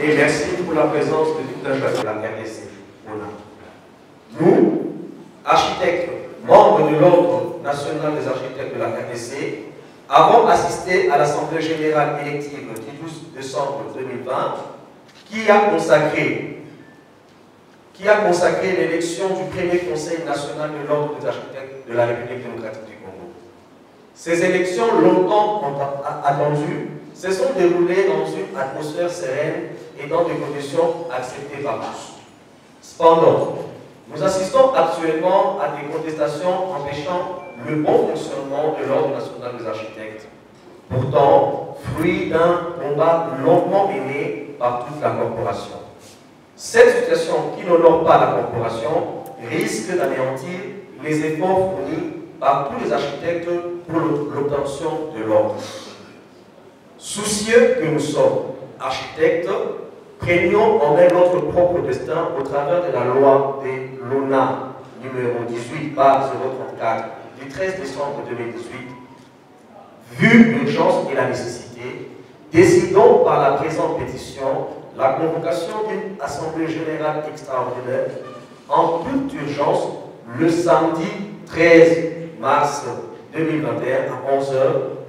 Et merci pour la présence de tout un chacun de la RDC. Nous, architectes, membres de l'Ordre national des architectes de la RDC, avons assisté à l'Assemblée générale élective du 12 décembre 2020 qui a consacré l'élection du premier Conseil national de l'Ordre des architectes de la République démocratique du Congo. Ces élections, longtemps attendues, se sont déroulées dans une atmosphère sereine et dans des conditions acceptées par tous. Cependant, nous assistons actuellement à des contestations empêchant le bon fonctionnement de l'Ordre national des architectes, pourtant fruit d'un combat longuement mené par toute la corporation. Cette situation qui n'honore pas la corporation risque d'anéantir les efforts fournis par tous les architectes pour l'obtention de l'ordre. Soucieux que nous sommes, architectes, prenions en main notre propre destin au travers de la loi de l'ONA numéro 18/034 du 13 décembre 2018. Vu l'urgence et la nécessité, décidons par la présente pétition la convocation d'une assemblée générale extraordinaire en toute urgence le samedi 13 mars 2021 à 11 h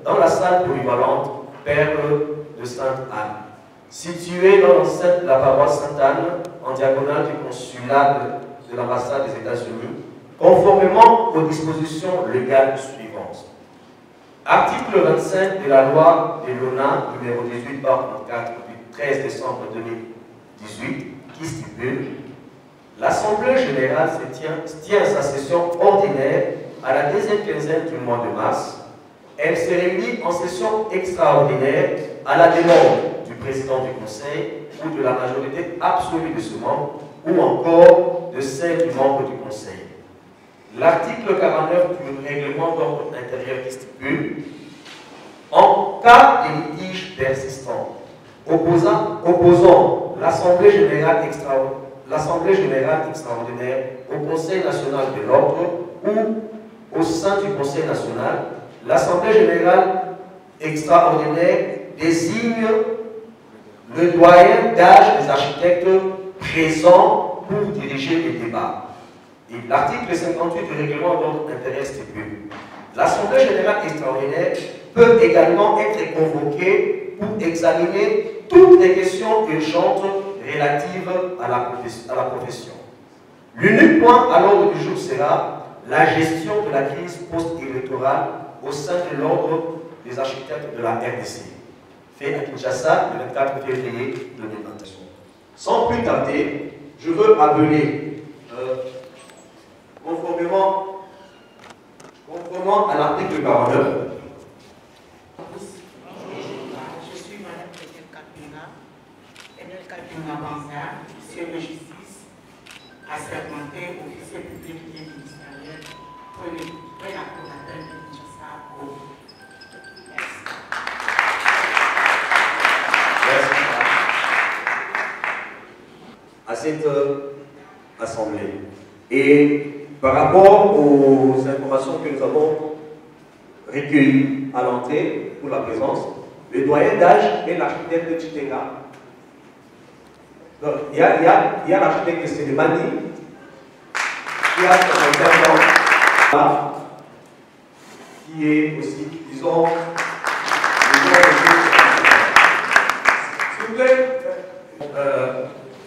dans la salle polyvalente Perle de Sainte-Anne, située dans l'enceinte de la paroisse Sainte-Anne, en diagonale du consulat de l'ambassade des États-Unis, conformément aux dispositions légales suivantes. Article 25 de la loi de l'ONA numéro 18/34 du 13 décembre 2018 qui stipule: l'Assemblée générale tient sa session ordinaire à la deuxième quinzaine du mois de mars. Elle se réunit en session extraordinaire à la demande du président du Conseil ou de la majorité absolue de ce membre ou encore de celle du membre du Conseil. L'article 49 du règlement d'ordre intérieur qui stipule: en cas de litige persistant opposant l'Assemblée générale extraordinaire au Conseil national de l'ordre ou au sein du Conseil national, l'Assemblée générale extraordinaire désigne le doyen d'âge des architectes présents pour diriger les débats. Et l'article 58 du règlement d'ordre intérieur stipule: l'Assemblée générale extraordinaire peut également être convoquée pour examiner toutes les questions urgentes relatives à la profession. L'unique point à l'ordre du jour sera la gestion de la crise post-électorale au sein de l'Ordre des architectes de la RDC, fait à Kinshasa le 24 février 2021. Sans plus tarder, je veux appeler, conformément à l'article 49, je suis Mme Pétel Kapinga, Pétel Kapinga Banza, officier de justice, assermenté, officier public et ministériel, pour la cour d'appel de Kinshasa. Merci à cette assemblée. Et par rapport aux informations que nous avons recueillies à l'entrée pour la présence, le doyen d'âge est l'architecte de Chitenga. Donc, il y a l'architecte Sélémani qui a 75 ans, qui est aussi, disons, s'il vous plaît,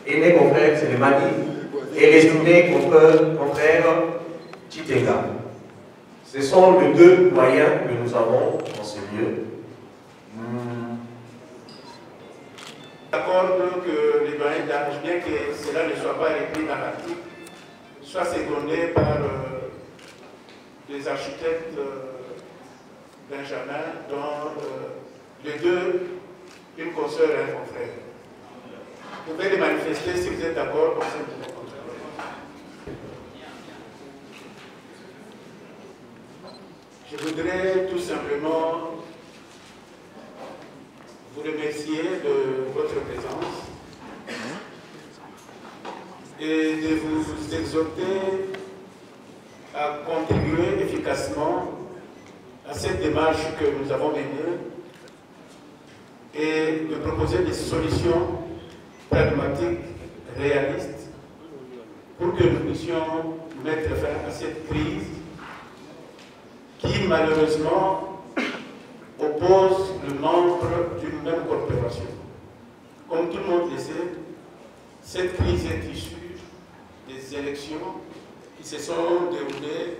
aîné confrère Sélémani et résumé confrère Chitenga. Ce sont les deux moyens que nous avons dans ce lieu. J'accorde que les doyens d'âge, bien que cela ne soit pas écrit dans l'article, soit secondé par des architectes Benjamin, dont les deux, une consoeur et un confrère. Vous pouvez les manifester si vous êtes d'accord, comme ça vous êtes contre. Je voudrais tout simplement vous remercier de votre présence et de vous exhorter à contribuer efficacement à cette démarche que nous avons menée et de proposer des solutions pragmatiques, réalistes, pour que nous puissions mettre fin à cette crise qui malheureusement oppose le membre d'une même corporation. Comme tout le monde le sait, cette crise est issue des élections qui se sont déroulées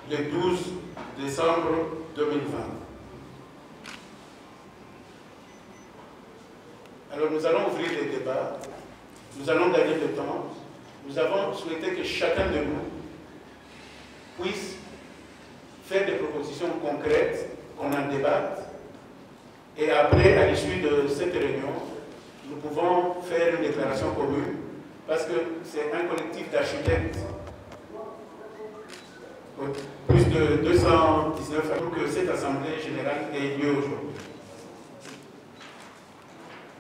le 12 décembre 2020. Alors nous allons ouvrir les débats, nous allons gagner le temps. Nous avons souhaité que chacun de nous puisse faire des propositions concrètes, qu'on en débatte, et après, à l'issue de cette réunion, nous pouvons faire une déclaration commune, parce que c'est un collectif d'architectes, plus de 219, pour que cette assemblée générale ait lieu aujourd'hui.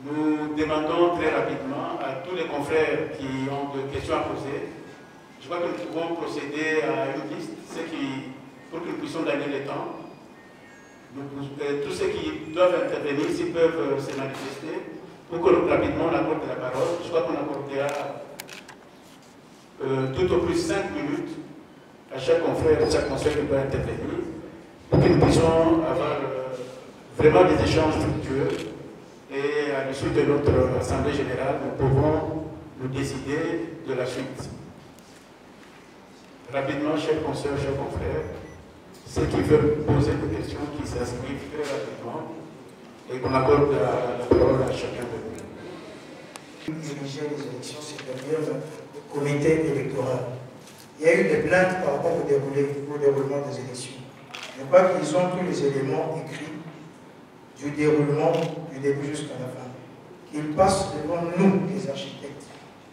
Nous demandons très rapidement à tous les confrères qui ont des questions à poser. Je crois que nous pouvons procéder à une liste, pour que nous puissions gagner le temps. Tous ceux qui doivent intervenir, s'ils peuvent se manifester, pour que rapidement on accorde la parole. Je crois qu'on accordera tout au plus 5 minutes à chaque confrère, à chaque conseil qui doit intervenir, pour que nous puissions avoir vraiment des échanges fructueux. Et à l'issue de notre Assemblée générale, nous pouvons nous décider de la suite. Rapidement, chers consoeurs, chers confrères, ceux qui veulent poser des questions, qui s'inscrivent très rapidement et qu'on accorde la parole à chacun de nous. Diriger les élections supérieures au comité électoral. Il y a eu des plaintes par rapport au déroulement des élections. Je crois qu'ils ont tous les éléments écrits du déroulement du début jusqu'à la fin. Qu'ils passent devant nous, les architectes,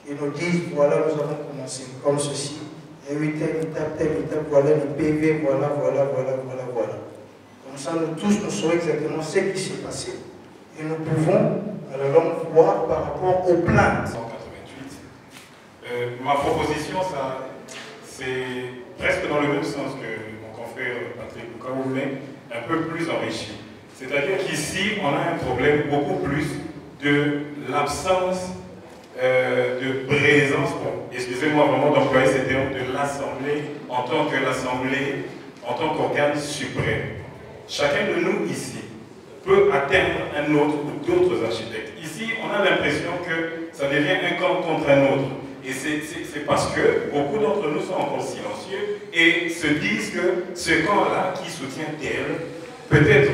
et nous disent, voilà, nous avons commencé comme ceci, il y a eu telle étape, voilà les PV, voilà. Comme ça, nous tous, nous saurons exactement ce qui s'est passé. Et nous pouvons, à la longue, voir par rapport aux plaintes. 188. Ma proposition, c'est presque dans le même sens que mon confrère Patrick Boukaou, mais un peu plus enrichi. C'est-à-dire qu'ici, on a un problème beaucoup plus de l'absence de présence, excusez-moi vraiment d'employer ces termes, de l'Assemblée en tant que l'Assemblée, en tant qu'organe suprême. Chacun de nous ici peut atteindre un autre ou d'autres architectes. Ici, on a l'impression que ça devient un camp contre un autre. Et c'est parce que beaucoup d'entre nous sont encore silencieux et se disent que ce camp-là qui soutient tel, peut-être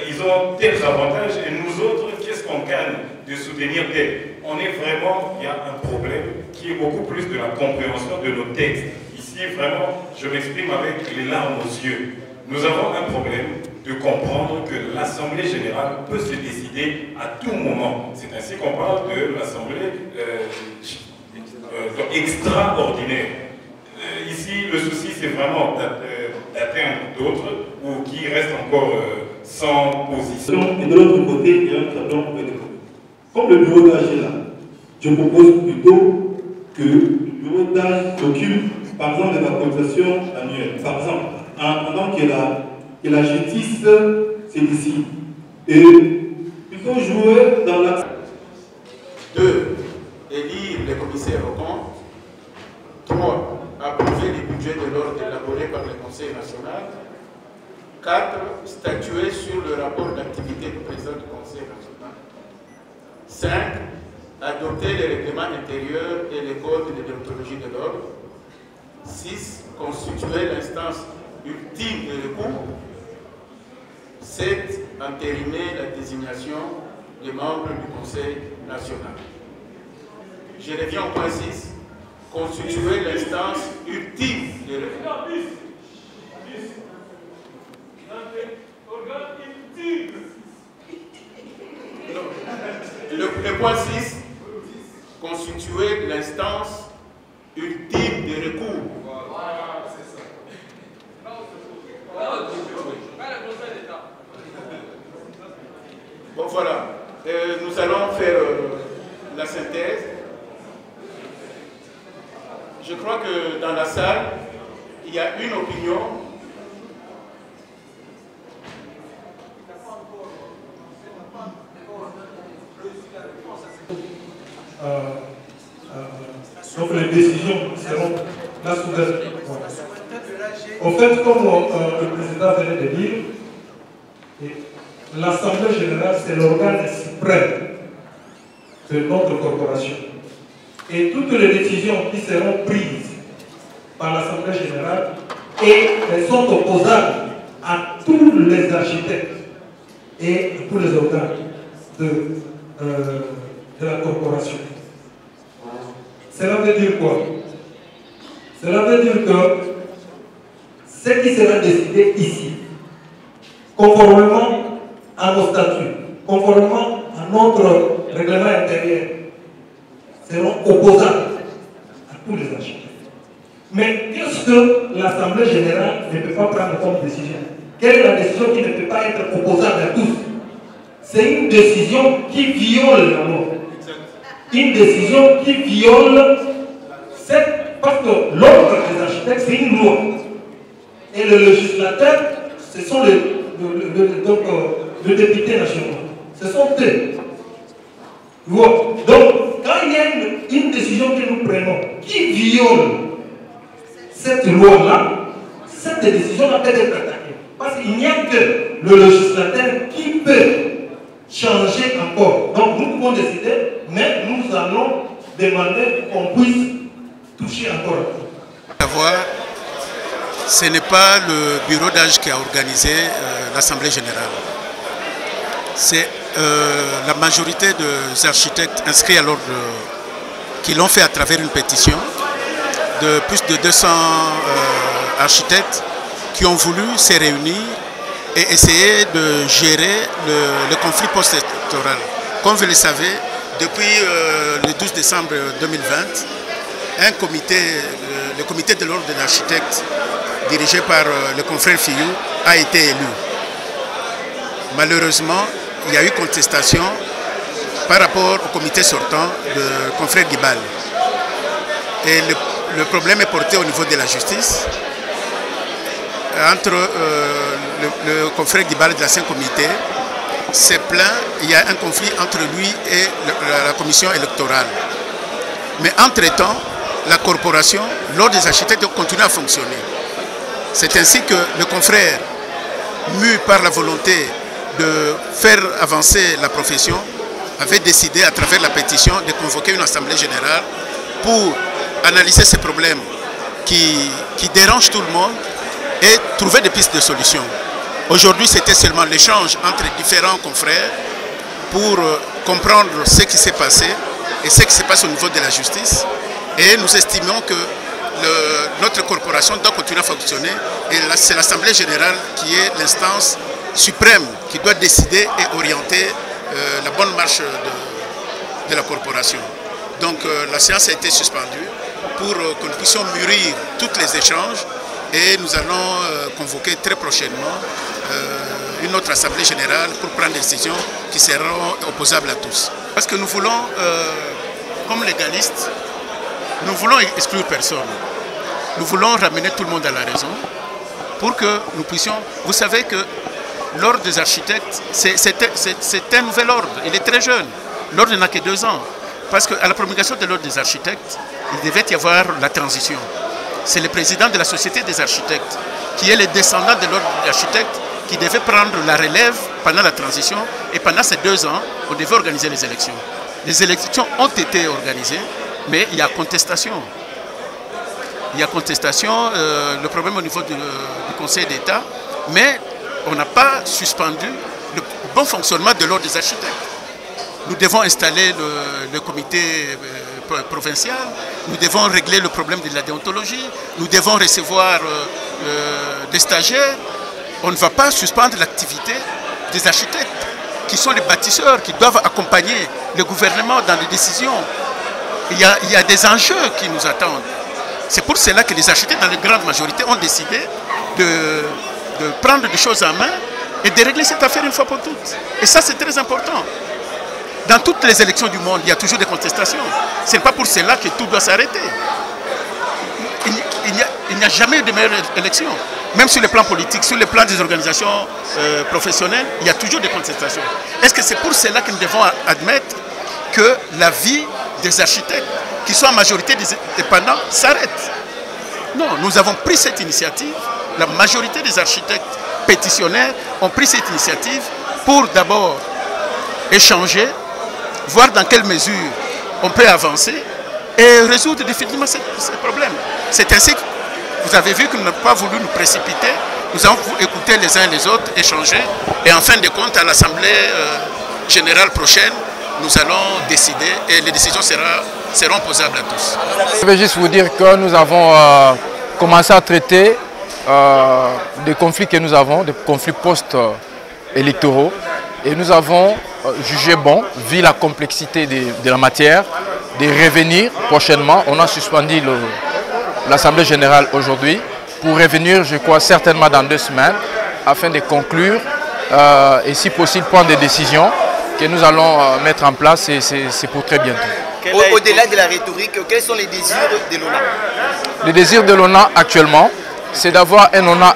ils ont tels avantages et nous autres, qu'est-ce qu'on gagne de soutenir tel? On est vraiment, il y a un problème qui est beaucoup plus de la compréhension de nos textes. Ici, vraiment, je m'exprime avec les larmes aux yeux. Nous avons un problème de comprendre que l'Assemblée générale peut se décider à tout moment. C'est ainsi qu'on parle de l'Assemblée extraordinaire. Ici, le souci, c'est vraiment d'atteindre d'autres ou qui restent encore sans position. Et de l'autre côté, il y a un tableau. Comme le bureau d'âge est là, je propose plutôt que le bureau d'âge s'occupe, par exemple, de la cotisation annuelle. Par exemple, pendant que la justice, c'est ici. Et plutôt jouer dans la... 2. Élire les commissaires aux comptes. 3. Approuver les budgets de l'ordre élaborés par le Conseil national. 4. Statuer sur le rapport d'activité du président du Conseil national. 5. Adopter les règlements intérieurs et les codes de déontologie de l'ordre. 6. Constituer l'instance ultime de recours. 7. Entériner la désignation des membres du Conseil national. Je reviens au point 6. constituer l'instance ultime de réforme. Le point 6, constituer l'instance ultime de recours. Bon voilà, nous allons faire la synthèse. Je crois que dans la salle, il y a une opinion. Donc les décisions seront là soudaines. En fait, comme le président venait de dire, l'Assemblée générale, c'est l'organe suprême de notre corporation. Et toutes les décisions qui seront prises par l'Assemblée générale, elles sont opposables à tous les architectes et à tous les organes de la corporation. Cela veut dire quoi? Cela veut dire que ce qui sera décidé ici, conformément à nos statuts, conformément à notre règlement intérieur, seront opposables à tous les architectes. Mais qu'est-ce que l'Assemblée générale ne peut pas prendre comme décision? Quelle est la décision qui ne peut pas être opposable à tous? C'est une décision qui viole la loi. Une décision qui viole parce que l'ordre des architectes, c'est une loi. Et le législateur, ce sont le député national. Ce sont eux. Donc, quand il y a une décision que nous prenons qui viole cette loi-là, cette décision va peut être attaquée. Parce qu'il n'y a que le législateur qui peut changer encore. Donc, nous pouvons décider, mais nous allons demander qu'on puisse toucher encore. Ce n'est pas le bureau d'âge qui a organisé l'Assemblée générale. C'est la majorité des architectes inscrits à l'ordre qui l'ont fait à travers une pétition de plus de 200 architectes qui ont voulu se réunir et essayer de gérer le conflit post-électoral. Comme vous le savez, depuis le 12 décembre 2020, le comité de l'ordre des architectes dirigé par le confrère Fillou a été élu. Malheureusement, il y a eu contestation par rapport au comité sortant de confrère Guibal. Et le problème est porté au niveau de la justice. Entre le confrère Guibal de l'ancien comité s'est plaint, il y a un conflit entre lui et la commission électorale. Mais entre-temps, la corporation, l'ordre des architectes, continue à fonctionner. C'est ainsi que le confrère, mu par la volonté de faire avancer la profession, avait décidé à travers la pétition de convoquer une assemblée générale pour analyser ces problèmes qui dérangent tout le monde et trouver des pistes de solutions. Aujourd'hui, c'était seulement l'échange entre différents confrères pour comprendre ce qui s'est passé et ce qui se passe au niveau de la justice. Et nous estimons que notre corporation doit continuer à fonctionner et c'est l'Assemblée générale qui est l'instance suprême qui doit décider et orienter la bonne marche de la corporation. Donc la séance a été suspendue pour que nous puissions mûrir tous les échanges et nous allons convoquer très prochainement une autre assemblée générale pour prendre des décisions qui seront opposables à tous. Parce que nous voulons, comme légalistes, nous voulons exclure personne. Nous voulons ramener tout le monde à la raison pour que nous puissions... Vous savez que l'ordre des architectes, c'est un nouvel ordre. Il est très jeune. L'ordre n'a que 2 ans. Parce qu'à la promulgation de l'ordre des architectes, il devait y avoir la transition. C'est le président de la Société des architectes, qui est le descendant de l'ordre des architectes, qui devait prendre la relève pendant la transition. Et pendant ces 2 ans, on devait organiser les élections. Les élections ont été organisées, mais il y a contestation. Il y a contestation, le problème au niveau du Conseil d'État, mais on n'a pas suspendu le bon fonctionnement de l'ordre des architectes. Nous devons installer le comité provincial, nous devons régler le problème de la déontologie, nous devons recevoir des stagiaires. On ne va pas suspendre l'activité des architectes, qui sont les bâtisseurs, qui doivent accompagner le gouvernement dans les décisions. Il y a des enjeux qui nous attendent. C'est pour cela que les architectes, dans la grande majorité, ont décidé de prendre des choses en main et de régler cette affaire une fois pour toutes. Et ça, c'est très important. Dans toutes les élections du monde, il y a toujours des contestations. Ce n'est pas pour cela que tout doit s'arrêter. Il n'y a jamais de meilleure élection. Même sur le plan politique, sur le plan des organisations professionnelles, il y a toujours des contestations. Est-ce que c'est pour cela que nous devons admettre que la vie des architectes, qui sont en majorité des dépendants, s'arrête? Non, nous avons pris cette initiative. La majorité des architectes pétitionnaires ont pris cette initiative pour d'abord échanger, voir dans quelle mesure on peut avancer et résoudre définitivement ces problèmes. C'est ainsi que vous avez vu que nous n'avons pas voulu nous précipiter. Nous avons écouté les uns les autres, échanger et en fin de compte, à l'Assemblée générale prochaine, nous allons décider et les décisions seront posables à tous. Je vais juste vous dire que nous avons commencé à traiter des conflits que nous avons, des conflits post-électoraux. Et nous avons jugé bon, vu la complexité de la matière, de revenir prochainement. On a suspendu l'Assemblée générale aujourd'hui pour revenir, je crois, certainement dans 2 semaines, afin de conclure et si possible prendre des décisions que nous allons mettre en place et c'est pour très bientôt. Au-delà de la rhétorique, quels sont les désirs de l'ONA? Le désir de l'ONA actuellement, c'est d'avoir un ONA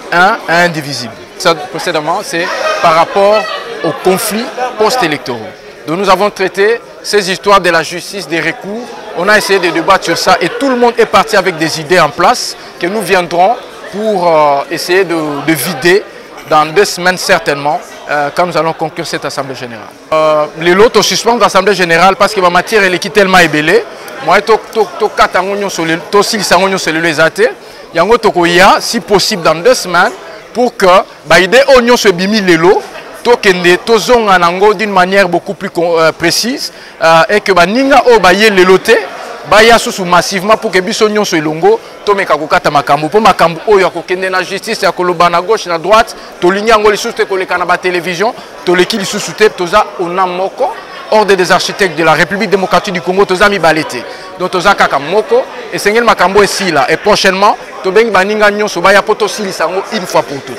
indivisible. Ça, précédemment, c'est par rapport aux conflits post-électoraux. Donc nous avons traité ces histoires de la justice, des recours. On a essayé de débattre sur ça et tout le monde est parti avec des idées en place que nous viendrons pour essayer de vider dans 2 semaines certainement quand nous allons conclure cette Assemblée générale. Les lots suspendent l'Assemblée générale parce que la matière elle est tellement ébellée. Moi, si possible dans 2 semaines pour que l'idée oignon se bimi les lots d'une manière beaucoup plus précise et que ninga o baye le loté baya sous massivement pour que biso nyonso elongo to meka kokata makambo po makambo oyo akokende na justice ya koloba na gauche na droite to linya ngoli sous te koleka na ba télévision to leki lisusu te toza ona moko ordre des architectes de la République démocratique du Congo toza mibalete donc toza kaka moko et sengel makambo esila et prochainement to bengi baninga nyonso baya poto silisa ngo une fois pour toutes.